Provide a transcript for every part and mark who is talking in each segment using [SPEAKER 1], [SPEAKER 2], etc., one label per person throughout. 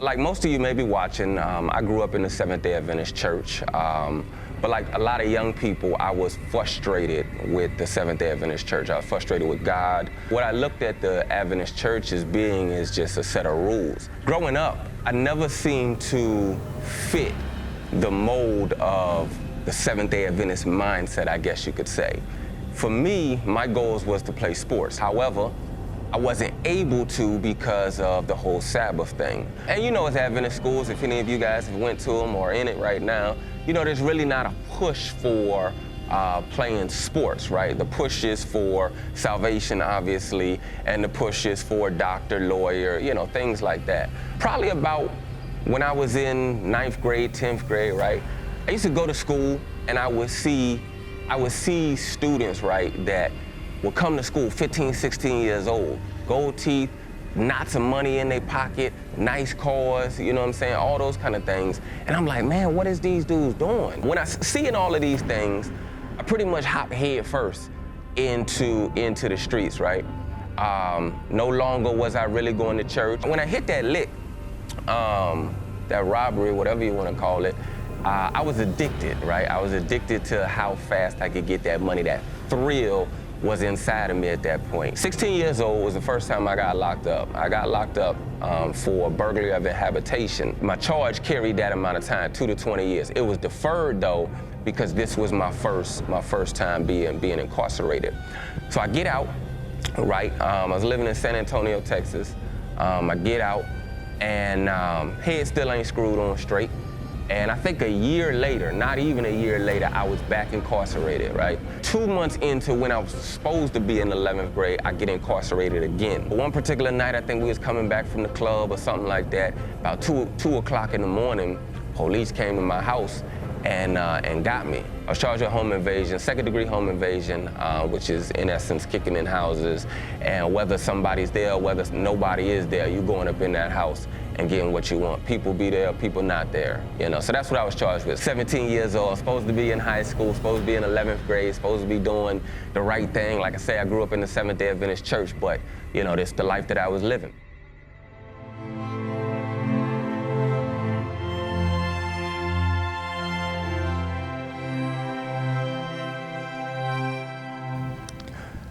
[SPEAKER 1] Like most of you may be watching, I grew up in the Seventh-day Adventist church, but like a lot of young people, I was frustrated with the Seventh-day Adventist church. I was frustrated with God. What I looked at the Adventist church as being is just a set of rules. Growing up, I never seemed to fit the mold of the Seventh-day Adventist mindset, I guess you could say. For me, my goals was to play sports. However, I wasn't able to because of the whole Sabbath thing. And you know, as Adventist schools, if any of you guys have went to them or in it right now, you know, there's really not a push for playing sports, right? The push is for salvation, obviously, and the push is for doctor, lawyer, you know, things like that. Probably about when I was in 9th grade, 10th grade, right? I used to go to school and I would see students, right, that would come to school 15, 16 years old, gold teeth, knots of money in their pocket, nice cars, you know what I'm saying, all those kind of things. And I'm like, man, what is these dudes doing? When I seeing all of these things, I pretty much hop head first into the streets, right? No longer was I really going to church. When I hit that lick, that robbery, whatever you want to call it, I was addicted, right? I was addicted to how fast I could get that money. That thrill was inside of me at that point. 16 years old was the first time I got locked up. I got locked up for burglary of habitation. My charge carried that amount of time, 2 to 20 years. It was deferred though, because this was my first time being incarcerated. So I get out, right? I was living in San Antonio, Texas. I get out and head still ain't screwed on straight. And I think a year later, not even a year later, I was back incarcerated, right? 2 months into when I was supposed to be in 11th grade, I get incarcerated again. One particular night, I think we was coming back from the club or something like that. About 2 o'clock in the morning, police came to my house and got me. I was charged with home invasion, second-degree home invasion, which is in essence kicking in houses. And whether somebody's there, whether nobody is there, you going up in that house and getting what you want. People be there, people not there, you know. So that's what I was charged with. 17 years old, supposed to be in high school, supposed to be in 11th grade, supposed to be doing the right thing. Like I say, I grew up in the Seventh-day Adventist church, but you know, this is the life that I was living.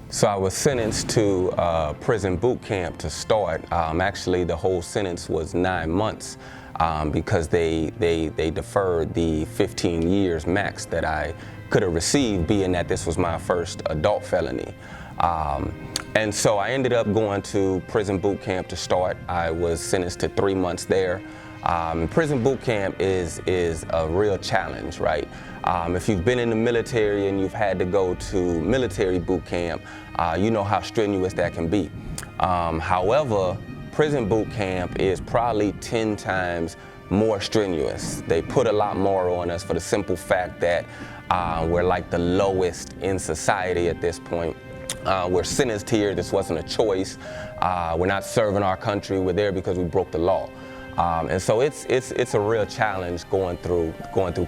[SPEAKER 1] So I was sentenced to prison boot camp to start. Actually, the whole sentence was 9 months because they deferred the 15 years max that I could have received, being that this was my first adult felony. And so I ended up going to prison boot camp to start. I was sentenced to 3 months there. Prison boot camp is a real challenge, right? If you've been in the military and you've had to go to military boot camp, you know how strenuous that can be. However, prison boot camp is probably 10 times more strenuous. They put a lot more on us for the simple fact that we're like the lowest in society at this point. We're sentenced here. This wasn't a choice. We're not serving our country. We're there because we broke the law. And so it's a real challenge going through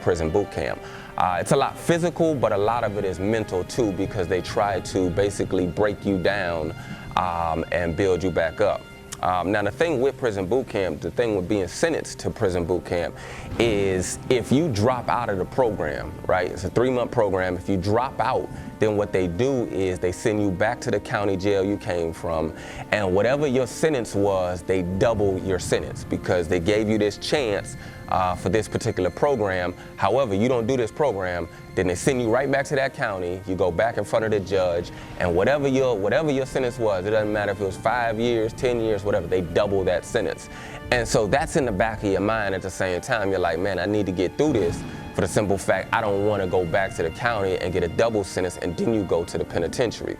[SPEAKER 1] prison boot camp. It's a lot physical, but a lot of it is mental too, because they try to basically break you down and build you back up. Now the thing with prison boot camp, the thing with being sentenced to prison boot camp is if you drop out of the program, right? It's a 3-month program. If you drop out, then what they do is they send you back to the county jail you came from, and whatever your sentence was, they double your sentence because they gave you this chance for this particular program. However, you don't do this program, then they send you right back to that county. You go back in front of the judge, and whatever your sentence was, it doesn't matter if it was 5 years, 10 years, whatever, they double that sentence. And so that's in the back of your mind at the same time. You're like, man, I need to get through this for the simple fact I don't want to go back to the county and get a double sentence and then you go to the penitentiary.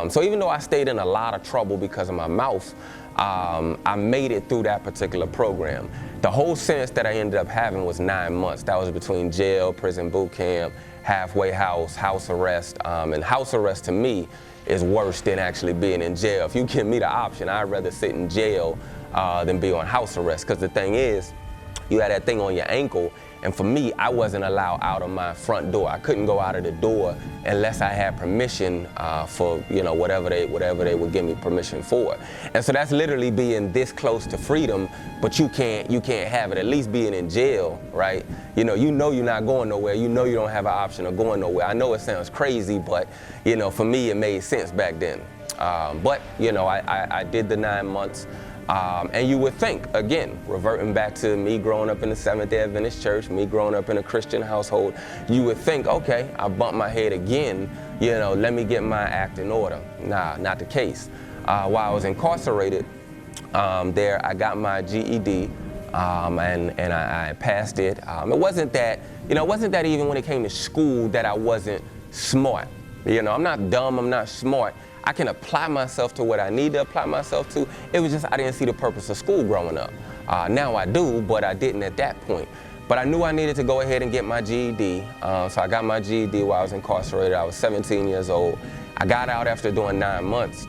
[SPEAKER 1] So even though I stayed in a lot of trouble because of my mouth, I made it through that particular program. The whole sentence that I ended up having was 9 months. That was between jail, prison boot camp, halfway house, house arrest. And house arrest to me is worse than actually being in jail. If you give me the option, I'd rather sit in jail than be on house arrest. Because the thing is, you had that thing on your ankle, And for me, I wasn't allowed out of my front door. I couldn't go out of the door unless I had permission for, whatever they would give me permission for. And so that's literally being this close to freedom, but you can't have it. At least being in jail, right? You know you're not going nowhere. You know you don't have an option of going nowhere. I know it sounds crazy, but for me it made sense back then. But I did the 9 months. And you would think, again, reverting back to me growing up in the Seventh-day Adventist church, me growing up in a Christian household, you would think, okay, I bumped my head again, let me get my act in order. Nah, not the case. While I was incarcerated, there I got my GED, and I passed it. It wasn't that even when it came to school that I wasn't smart. I'm not dumb, I'm not smart. I can apply myself to what I need to apply myself to. It was just I didn't see the purpose of school growing up. Now I do, but I didn't at that point. But I knew I needed to go ahead and get my GED. So I got my GED while I was incarcerated. I was 17 years old. I got out after doing 9 months.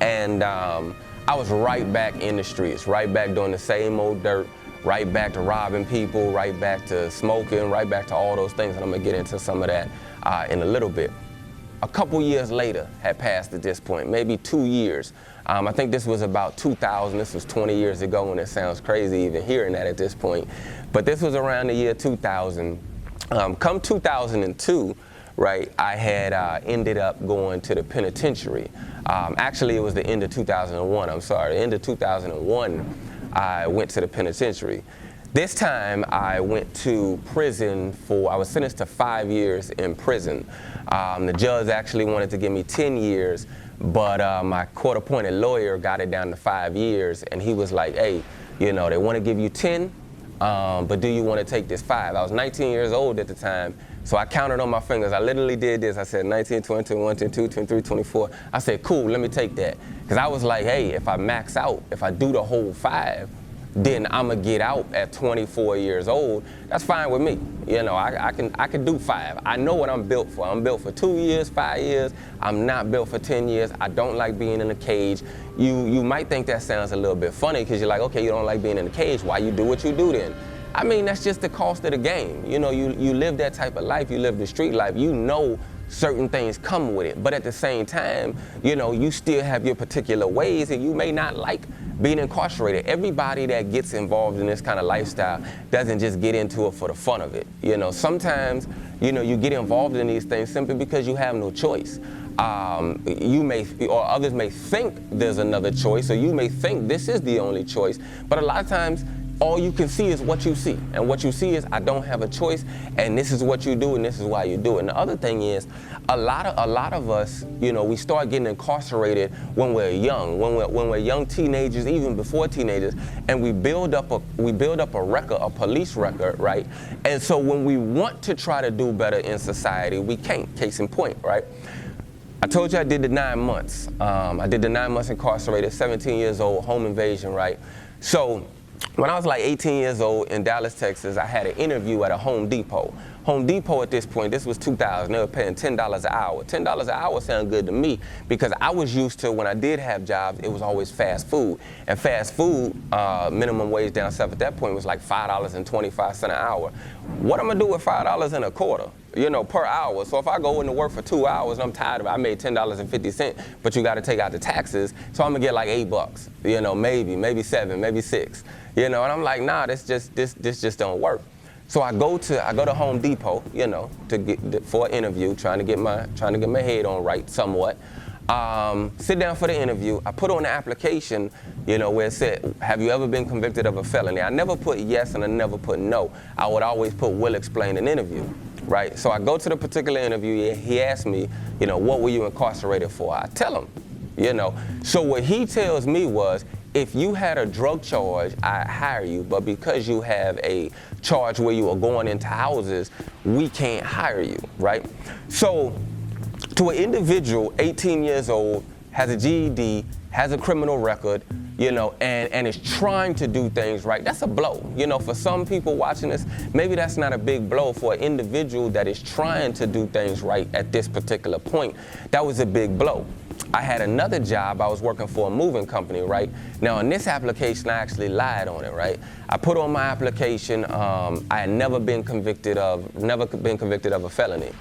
[SPEAKER 1] And I was right back in the streets, right back doing the same old dirt, right back to robbing people, right back to smoking, right back to all those things. And I'm gonna get into some of that in a little bit. A couple years later had passed at this point, maybe 2 years. I think this was about 2000. This was 20 years ago, and it sounds crazy even hearing that at this point. But this was around the year 2000. Come 2002, right, I had ended up going to the penitentiary. Actually, it was the end of 2001. I'm sorry, the end of 2001, I went to the penitentiary. This time I went to prison I was sentenced to 5 years in prison. The judge actually wanted to give me 10 years, but my court-appointed lawyer got it down to 5 years, and he was like, hey, they want to give you 10, but do you want to take this 5? I was 19 years old at the time, so I counted on my fingers. I literally did this. I said 19, 20, 21, 22, 23, 24. I said, cool, let me take that. Because I was like, hey, if I max out, if I do the whole 5, then I'm gonna get out at 24 years old. That's fine with me. I can do 5. I know what I'm built for. I'm built for 2 years, 5 years. I'm not built for 10 years. I don't like being in a cage. You might think that sounds a little bit funny because you're like, okay, you don't like being in a cage. Why you do what you do then? I mean, that's just the cost of the game. You live that type of life. You live the street life. Certain things come with it, but at the same time, you still have your particular ways, and you may not like being incarcerated. Everybody that gets involved in this kind of lifestyle doesn't just get into it for the fun of it. Sometimes, you get involved in these things simply because you have no choice. Or others may think there's another choice, or you may think this is the only choice, but a lot of times, all you can see is what you see. And what you see is, I don't have a choice, and this is what you do, and this is why you do it. And the other thing is, a lot of us, we start getting incarcerated when we're young, when we're young teenagers, even before teenagers, and we build up a record, a police record, right? And so when we want to try to do better in society, we can't. Case in point, right? I told you I did the 9 months. I did the 9 months incarcerated, 17 years old, home invasion, right? So when I was like 18 years old in Dallas, Texas, I had an interview at a Home Depot. Home Depot at this point, this was 2000, they were paying $10 an hour. $10 an hour sounded good to me because I was used to, when I did have jobs, it was always fast food. And fast food, minimum wage down south at that point was like $5.25 an hour. What I'm gonna do with $5.25, per hour? So if I go into work for 2 hours and I'm tired of it, I made $10.50, but you gotta take out the taxes, so I'm gonna get like $8, maybe 7, maybe 6. And I'm like, nah, this just don't work. So I go to Home Depot, for an interview, trying to get my head on right somewhat. Sit down for the interview. I put on the application, where it said, have you ever been convicted of a felony? I never put yes and I never put no. I would always put will explain an interview, right? So I go to the particular interview. He asked me, what were you incarcerated for? I tell him, So what he tells me was, if you had a drug charge, I'd hire you, but because you have a charge where you are going into houses, we can't hire you, right? So to an individual, 18 years old, has a GED, has a criminal record, and is trying to do things right, that's a blow. For some people watching this, maybe that's not a big blow. For an individual that is trying to do things right at this particular point, that was a big blow. I had another job. I was working for a moving company, right? Now, in this application, I actually lied on it, right? I put on my application, I had never been convicted of a felony,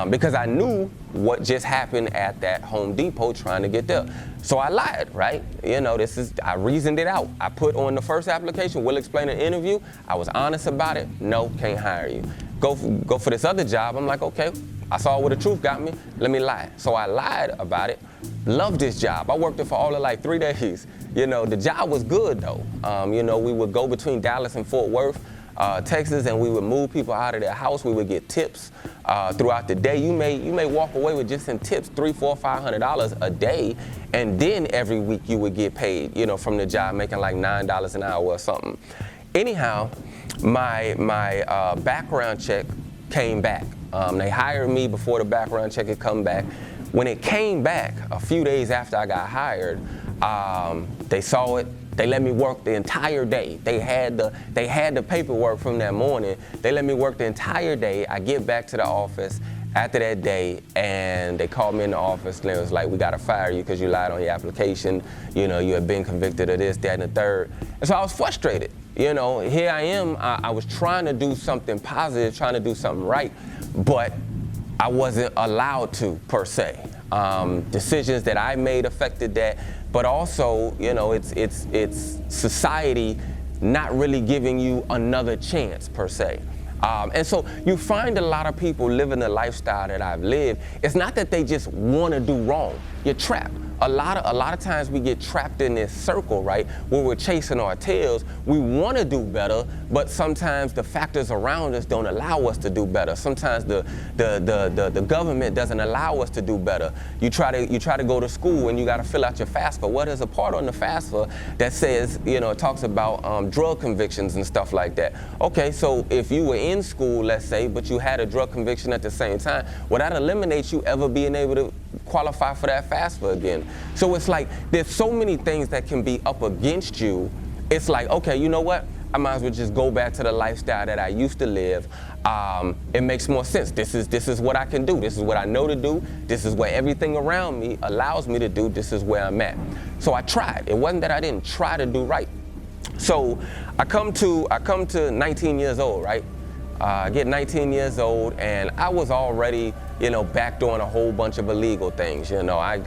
[SPEAKER 1] because I knew what just happened at that Home Depot trying to get there. So I lied, right? You know, I reasoned it out. I put on the first application, will explain an interview. I was honest about it. No, can't hire you. Go for this other job. I'm like, okay, I saw where the truth got me. Let me lie. So I lied about it. Loved this job. I worked it for all of like 3 days. You know, the job was good though. You know, we would go between Dallas and Fort Worth, Texas, and we would move people out of their house. We would get tips throughout the day. You may walk away with just in tips $300, $400, $500 a day, and then every week you would get paid. You know, from the job, making like $9 an hour or something. Anyhow, my background check came back. They hired me before the background check had come back. When it came back, a few days after I got hired, they saw it. They let me work the entire day. They had the paperwork from that morning. They let me work the entire day. I get back to the office after that day, and they called me in the office, and it was like, we gotta fire you because you lied on your application. You know, you had been convicted of this, that, and the third. And so I was frustrated. You know, here I am. I was trying to do something positive, trying to do something right, but I wasn't allowed to, per se. Decisions that I made affected that, but also, you know, it's society not really giving you another chance, per se. And so you find a lot of people living the lifestyle that I've lived. It's not that they just want to do wrong. You're trapped. A lot of times we get trapped in this circle, right, where we're chasing our tails. We want to do better, but sometimes the factors around us don't allow us to do better. Sometimes the government doesn't allow us to do better. You try to go to school and you got to fill out your FAFSA. Well, there's a part on the FAFSA that says, you know, it talks about drug convictions and stuff like that. Okay, so if you were in school, let's say, but you had a drug conviction at the same time, well, that eliminates you ever being able to qualify for that FAFSA again. So it's like there's so many things that can be up against you. It's like, okay, you know what? I might as well just go back to the lifestyle that I used to live. It makes more sense. This is what I can do. This is what I know to do. This is what everything around me allows me to do. This is where I'm at. So I tried. It wasn't that I didn't try to do right. So I come to 19 years old, right? I get 19 years old, and I was already, you know, back doing a whole bunch of illegal things. You know, I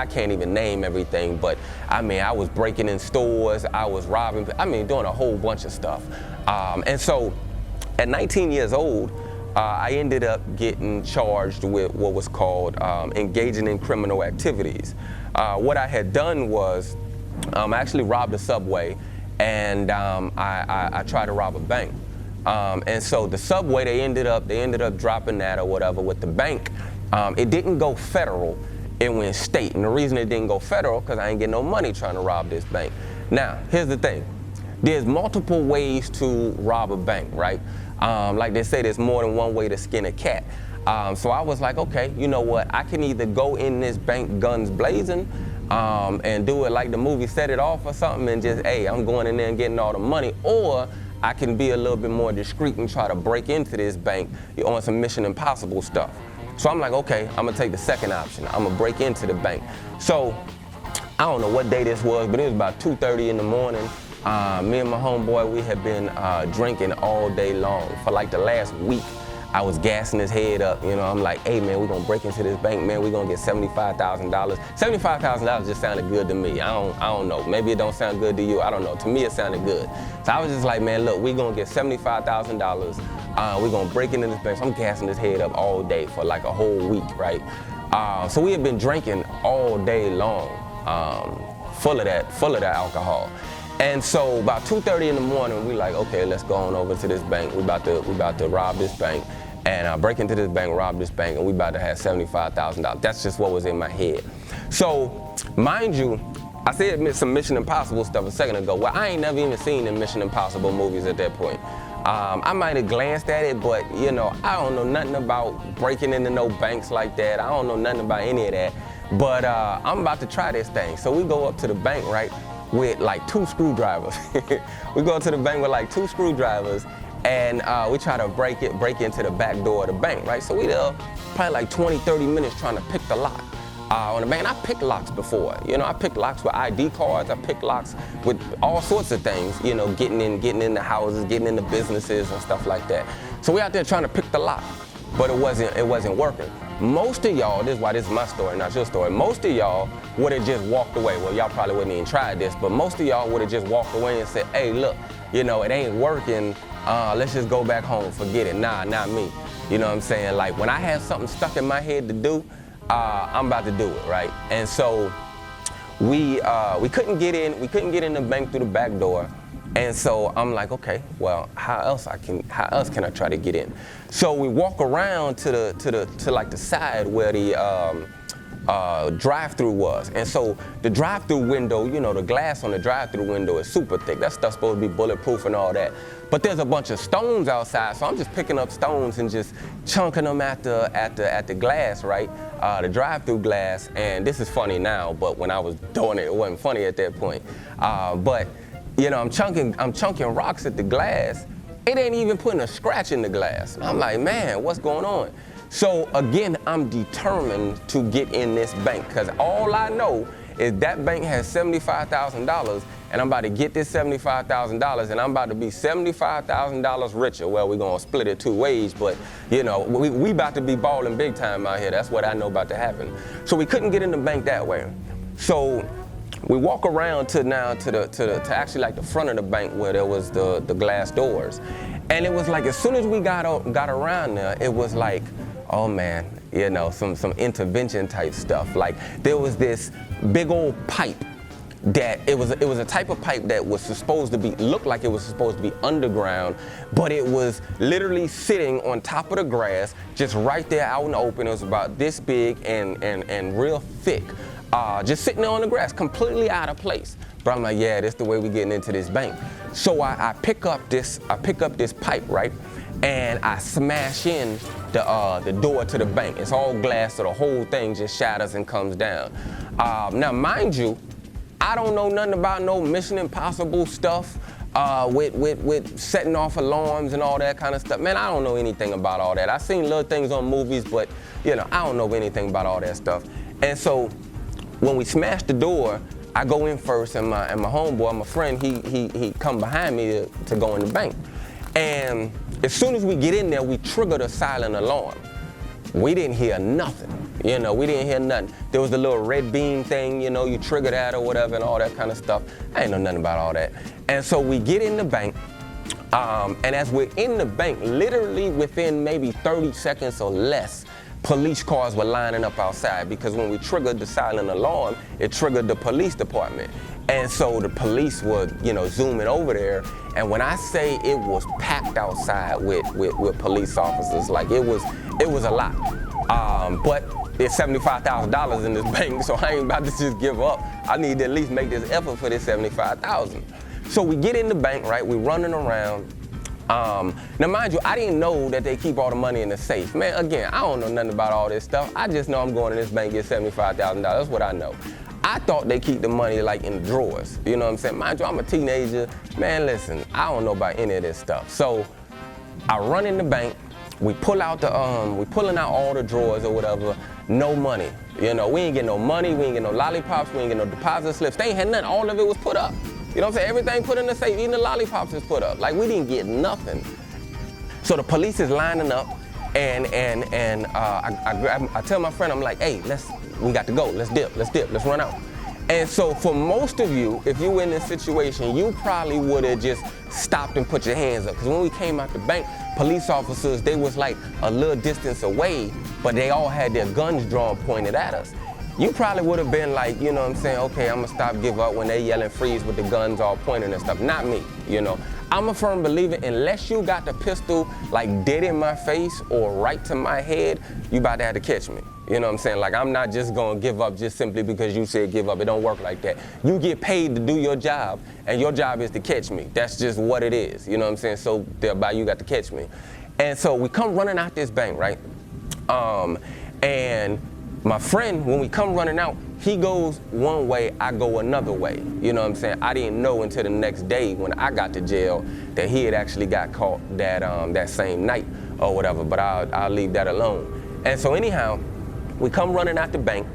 [SPEAKER 1] can't even name everything, but I mean, I was breaking in stores, I was robbing, doing a whole bunch of stuff. And so at 19 years old, I ended up getting charged with what was called engaging in criminal activities. What I had done was I actually robbed a Subway, and I tried to rob a bank. And so the Subway, they ended up dropping that or whatever. With the bank, it didn't go federal, it went state. And the reason it didn't go federal, because I ain't getting no money trying to rob this bank. Now, here's the thing. There's multiple ways to rob a bank, right? Like they say, there's more than one way to skin a cat. So I was like, okay, you know what? I can either go in this bank guns blazing, and do it like the movie Set It Off or something, and just, hey, I'm going in there and getting all the money, or I can be a little bit more discreet and try to break into this bank on some Mission Impossible stuff. So I'm like, okay, I'm gonna take the second option. I'm gonna break into the bank. So I don't know what day this was, but it was about 2:30 in the morning. Me and my homeboy, we had been drinking all day long. For like the last week, I was gassing his head up. You know, I'm like, hey man, we're gonna break into this bank, man. We're gonna get $75,000. $75,000 just sounded good to me. I don't know. Maybe it don't sound good to you. I don't know. To me, it sounded good. So I was just like, man, look, we're gonna get $75,000. We're gonna break into this bank. So I'm gassing his head up all day for like a whole week, right? So we had been drinking all day long, full of that alcohol. And so about 2:30 in the morning, we like, okay, let's go on over to this bank. We about to rob this bank, and break into this bank, rob this bank, and we about to have $75,000. That's just what was in my head. So, mind you, I said some Mission Impossible stuff a second ago. Well, I ain't never even seen the Mission Impossible movies at that point. I might have glanced at it, but you know, I don't know nothing about breaking into no banks like that. I don't know nothing about any of that. But I'm about to try this thing. So we go up to the bank, right, with like 2 screwdrivers. We go to the bank with like 2 screwdrivers, and we try to break into the back door of the bank, right? So we there probably like 20, 30 minutes trying to pick the lock. on the bank. And I picked locks before. You know, I picked locks with ID cards. I picked locks with all sorts of things. You know, getting in the houses, getting into businesses and stuff like that. So we out there trying to pick the lock, but it wasn't working. Most of y'all, this is why this is my story, not your story. Most of y'all would have just walked away. Well, y'all probably wouldn't even try this, but most of y'all would have just walked away and said, hey, look, you know, it ain't working. Let's just go back home, forget it. Nah, not me. You know what I'm saying? Like, when I have something stuck in my head to do, I'm about to do it, right? And so we couldn't get in the bank through the back door. And so I'm like, okay, well, how else can I try to get in? So we walk around to like the side where the drive-through was. And so the drive-through window, you know, the glass on the drive-through window is super thick. That stuff's supposed to be bulletproof and all that. But there's a bunch of stones outside, so I'm just picking up stones and just chunking them at the glass, right? The drive-through glass. And this is funny now, but when I was doing it, it wasn't funny at that point. But you know, I'm chunking rocks at the glass. It ain't even putting a scratch in the glass. I'm like, man, what's going on? So again, I'm determined to get in this bank, because all I know is that bank has $75,000, and I'm about to get this $75,000, and I'm about to be $75,000 richer. Well, we're gonna split it two ways, but you know, we about to be balling big time out here. That's what I know about to happen. So we couldn't get in the bank that way. So we walk around to actually like the front of the bank where there was the glass doors. And it was like, as soon as we got around there, it was like, oh man, you know, some intervention type stuff. Like, there was this big old pipe that it was a type of pipe that was supposed to be, looked like it was supposed to be underground, but it was literally sitting on top of the grass, just right there out in the open. It was about this big and real thick. Just sitting there on the grass, completely out of place. But I'm like, yeah, this is the way we're getting into this bank. So I pick up this pipe, right? And I smash in the door to the bank. It's all glass, so the whole thing just shatters and comes down. Now, mind you, I don't know nothing about no Mission Impossible stuff with setting off alarms and all that kind of stuff. Man, I don't know anything about all that. I've seen little things on movies, but you know, I don't know anything about all that stuff. And so when we smashed the door, I go in first, and my homeboy, my friend, he come behind me to go in the bank. And as soon as we get in there, we triggered a silent alarm. We didn't hear nothing. You know, we didn't hear nothing. There was the little red beam thing, you know, you trigger that or whatever and all that kind of stuff. I ain't know nothing about all that. And so we get in the bank, and as we're in the bank, literally within maybe 30 seconds or less, police cars were lining up outside, because when we triggered the silent alarm, it triggered the police department. And so the police were, you know, zooming over there. And when I say it was packed outside with police officers, like it was a lot. But there's $75,000 in this bank, so I ain't about to just give up. I need to at least make this effort for this $75,000. So we get in the bank, right? We're running around. Now, mind you, I didn't know that they keep all the money in the safe. Man, again, I don't know nothing about all this stuff. I just know I'm going to this bank and get $75,000. That's what I know. I thought they keep the money like in the drawers. You know what I'm saying? Mind you, I'm a teenager. Man, listen, I don't know about any of this stuff. So I run in the bank. We pull out we pulling out all the drawers or whatever. No money. You know, we ain't get no money. We ain't get no lollipops. We ain't get no deposit slips. They ain't had nothing. All of it was put up. You know what I'm saying? Everything put in the safe, even the lollipops is put up. Like, we didn't get nothing. So the police is lining up, and I tell my friend, I'm like, hey, we got to go. Let's dip, let's run out. And so for most of you, if you were in this situation, you probably would have just stopped and put your hands up. Because when we came out the bank, police officers, they was like a little distance away, but they all had their guns drawn, pointed at us. You probably would have been like, you know what I'm saying, okay, I'm gonna stop, give up when they yelling freeze with the guns all pointing and stuff. Not me, you know. I'm a firm believer, unless you got the pistol like dead in my face or right to my head, you about to have to catch me. You know what I'm saying? Like, I'm not just gonna give up just simply because you said give up. It don't work like that. You get paid to do your job, and your job is to catch me. That's just what it is. You know what I'm saying? So thereby you got to catch me. And so we come running out this bank, right? And my friend, when we come running out, he goes one way, I go another way. You know what I'm saying? I didn't know until the next day when I got to jail that he had actually got caught that same night or whatever, but I'll leave that alone. And so anyhow, we come running out the bank,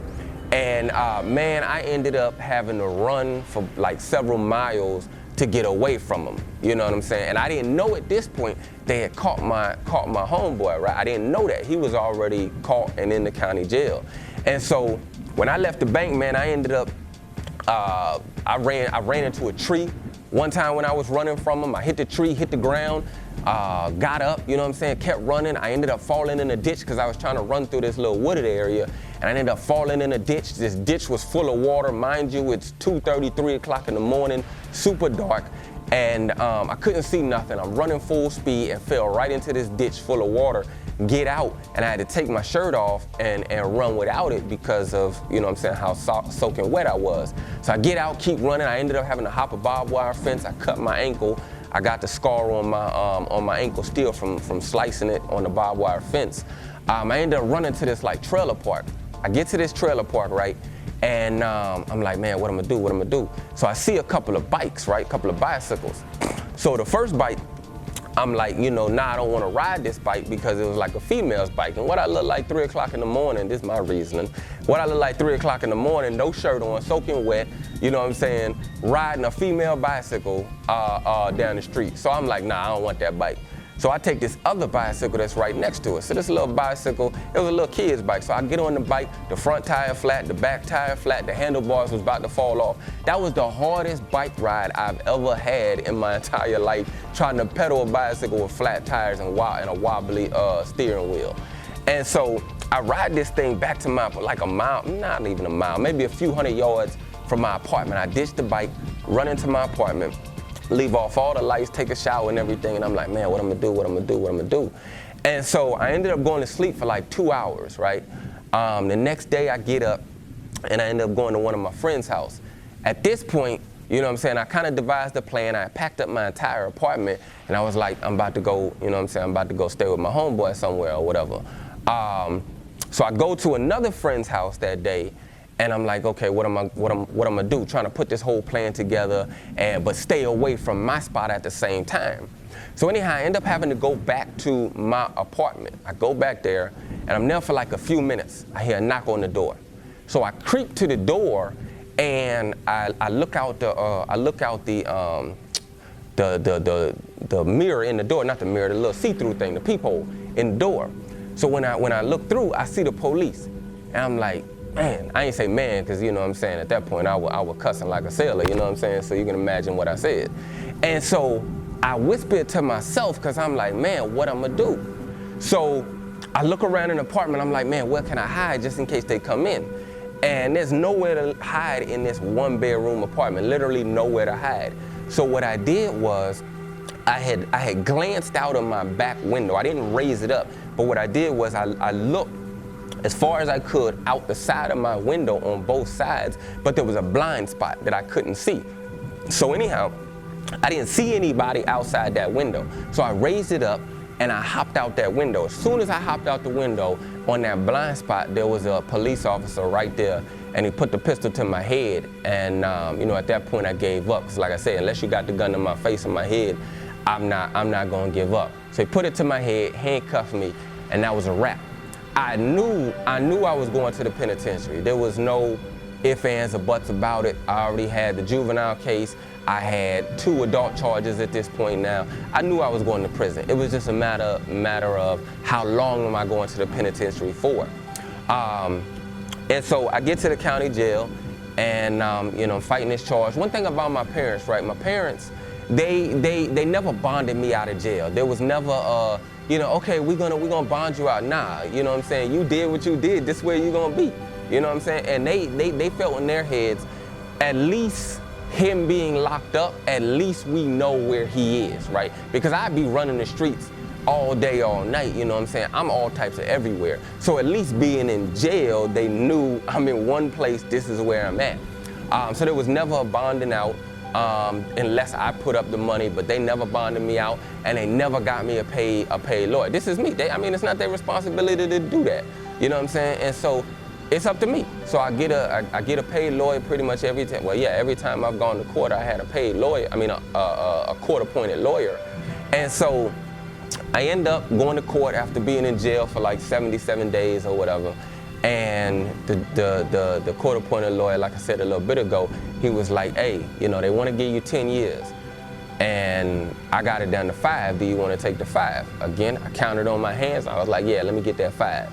[SPEAKER 1] And man, I ended up having to run for like several miles to get away from them. You know what I'm saying? And I didn't know at this point they had caught my homeboy, right? I didn't know that. He was already caught and in the county jail. And so when I left the bank, man, I ended up, I ran into a tree. One time when I was running from him, I hit the tree, hit the ground, got up, you know what I'm saying, kept running. I ended up falling in a ditch because I was trying to run through this little wooded area, and I ended up falling in a ditch. This ditch was full of water. Mind you, it's 2:30, 3 o'clock in the morning, super dark, and I couldn't see nothing. I'm running full speed and fell right into this ditch full of water. Get out, and I had to take my shirt off and run without it because of, you know what I'm saying, how soaking wet I was. So I get out, keep running. I ended up having to hop a barbed wire fence. I cut my ankle. I got the scar on my ankle still from slicing it on the barbed wire fence. I ended up running to this like trailer park. I get to this trailer park, right? And I'm like, man, what I'm gonna do? So I see a couple of bikes, right? A couple of bicycles. So the first bike, I'm like, you know, nah, I don't want to ride this bike because it was like a female's bike. And what I look like 3 o'clock in the morning, this is my reasoning. What I look like 3 o'clock in the morning, no shirt on, soaking wet, you know what I'm saying, riding a female bicycle down the street. So I'm like, nah, I don't want that bike. So I take this other bicycle that's right next to it. So this little bicycle, it was a little kid's bike. So I get on the bike, the front tire flat, the back tire flat, the handlebars was about to fall off. That was the hardest bike ride I've ever had in my entire life, trying to pedal a bicycle with flat tires and a wobbly steering wheel. And so I ride this thing back to like a mile, not even a mile, maybe a few hundred yards from my apartment. I ditch the bike, run into my apartment, leave off all the lights, take a shower and everything, and I'm like, man, what I'm gonna do? And so I ended up going to sleep for like 2 hours, right? The next day I get up and I ended up going to one of my friend's house. At this point, you know what I'm saying, I kind of devised a plan. I packed up my entire apartment and I was like, I'm about to go, you know what I'm saying, I'm about to go stay with my homeboy somewhere or whatever. So I go to another friend's house that day. And I'm like, okay, what am I gonna do? Trying to put this whole plan together, but stay away from my spot at the same time. So anyhow, I end up having to go back to my apartment. I go back there, and I'm there for like a few minutes. I hear a knock on the door. So I creep to the door, and I look out the mirror in the door, not the mirror, the little see-through thing, the peephole in the door. So when I look through, I see the police, and I'm like, man, I ain't say man, because you know what I'm saying, at that point I was cussing like a sailor, you know what I'm saying, so you can imagine what I said. And so I whispered to myself, because I'm like, man, what I'm gonna do? So I look around in the apartment, I'm like, man, where can I hide just in case they come in? And there's nowhere to hide in this 1-bedroom apartment, literally nowhere to hide. So what I did was, I had glanced out of my back window. I didn't raise it up, but what I did was I looked as far as I could out the side of my window on both sides, but there was a blind spot that I couldn't see. So anyhow, I didn't see anybody outside that window. So I raised it up and I hopped out that window. As soon as I hopped out the window, on that blind spot, there was a police officer right there, and he put the pistol to my head. And you know, at that point I gave up, because like I said, unless you got the gun to my face and my head, I'm not gonna give up. So he put it to my head, handcuffed me, and that was a wrap. I knew I was going to the penitentiary. There was no ifs, ands, or buts about it. I already had the juvenile case. I had 2 adult charges at this point now. I knew I was going to prison. It was just a matter of how long am I going to the penitentiary for. And so I get to the county jail, and you know, fighting this charge. One thing about my parents, right? My parents, they never bonded me out of jail. There was never you know, okay, we're gonna bond you out. Nah, you know what I'm saying? You did what you did, this is where you're gonna be. You know what I'm saying? And they felt in their heads, at least him being locked up, at least we know where he is, right? Because I'd be running the streets all day, all night, you know what I'm saying? I'm all types of everywhere. So at least being in jail, they knew I'm in one place, this is where I'm at. So there was never a bonding out. Unless I put up the money, but they never bonded me out, and they never got me a paid lawyer. This is me. I mean, it's not their responsibility to do that. You know what I'm saying? And so it's up to me. So I get a paid lawyer pretty much every time. Well, yeah, every time I've gone to court, I had a paid lawyer. I mean, a court-appointed lawyer. And so I end up going to court after being in jail for like 77 days or whatever. And the court-appointed lawyer, like I said a little bit ago, he was like, hey, you know, they want to give you 10 years. And I got it down to 5. Do you want to take the 5? Again, I counted on my hands. I was like, yeah, let me get that 5.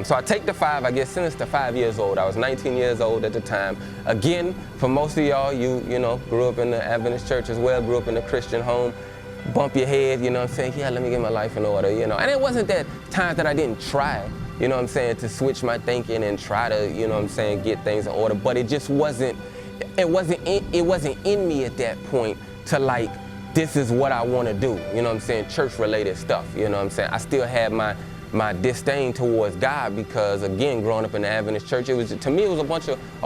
[SPEAKER 1] So I take the 5. I get sentenced to 5 years old. I was 19 years old at the time. Again, for most of y'all, you know, grew up in the Adventist church as well, grew up in a Christian home. Bump your head, you know what I'm saying? Yeah, let me get my life in order, you know. And it wasn't that times that I didn't try, you know what I'm saying, to switch my thinking and try to, you know what I'm saying, get things in order. But it just wasn't in me at that point to like, this is what I want to do, you know what I'm saying, church-related stuff, you know what I'm saying. I still had my disdain towards God because, again, growing up in the Adventist church, it was, to me, it was a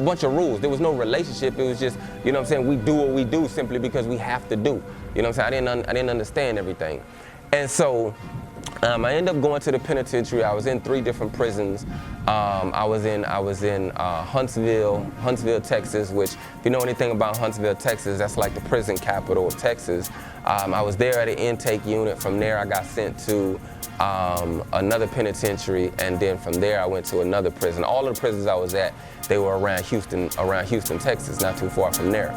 [SPEAKER 1] bunch of rules. There was no relationship. It was just, you know what I'm saying, we do what we do simply because we have to do. You know what I'm saying? I didn't understand everything. And so I ended up going to the penitentiary. I was in 3 different prisons. I was in Huntsville, Texas, which, if you know anything about Huntsville, Texas, that's like the prison capital of Texas. I was there at an intake unit. From there, I got sent to another penitentiary, and then from there, I went to another prison. All of the prisons I was at, they were around Houston, Texas, not too far from there.